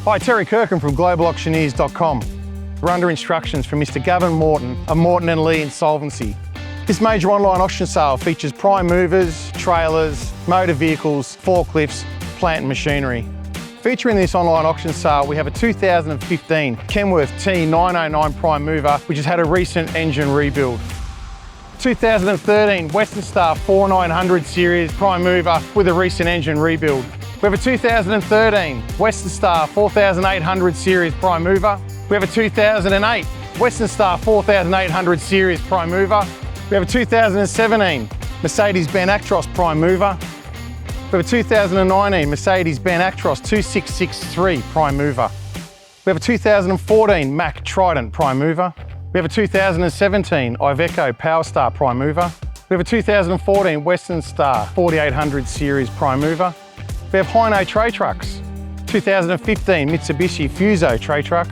Hi, Terry Kirkham from globalauctioneers.com. We're under instructions from Mr. Gavin Morton of Morton & Lee Insolvency. This major online auction sale features prime movers, trailers, motor vehicles, forklifts, plant and machinery. Featuring this online auction sale, we have a 2015 Kenworth T909 prime mover, which has had a recent engine rebuild. 2013 Western Star 4900 series prime mover with a recent engine rebuild. We have a 2013 Western Star 4800 series prime mover. We have a 2008 Western Star 4800 series prime mover. We have a 2017 Mercedes-Benz Actros prime mover. We have a 2019 Mercedes-Benz Actros 2663 prime mover. We have a 2014 Mack Trident prime mover. We have a 2017 Iveco Powerstar prime mover. We have a 2014 Western Star 4800 series prime mover. We have Hino tray trucks, 2015 Mitsubishi Fuso tray truck.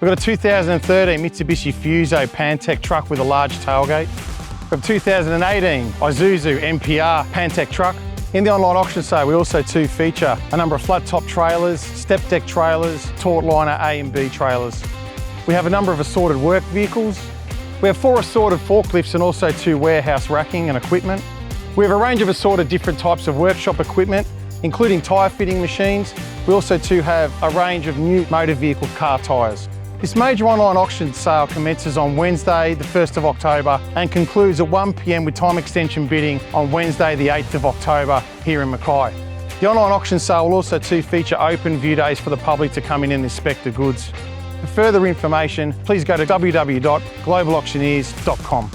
We've got a 2013 Mitsubishi Fuso Pantech truck with a large tailgate. We have a 2018 Isuzu MPR Pantech truck. In the online auction sale, we also feature a number of flat top trailers, step deck trailers, taut liner A and B trailers. We have a number of assorted work vehicles. We have 4 assorted forklifts and also 2 warehouse racking and equipment. We have a range of assorted different types of workshop equipment, including tyre fitting machines. We also have a range of new motor vehicle car tyres. This major online auction sale commences on Wednesday, the 1st of October and concludes at 1 p.m. with time extension bidding on Wednesday, the 8th of October here in Mackay. The online auction sale will also feature open view days for the public to come in and inspect the goods. For further information, please go to www.globalauctioneers.com.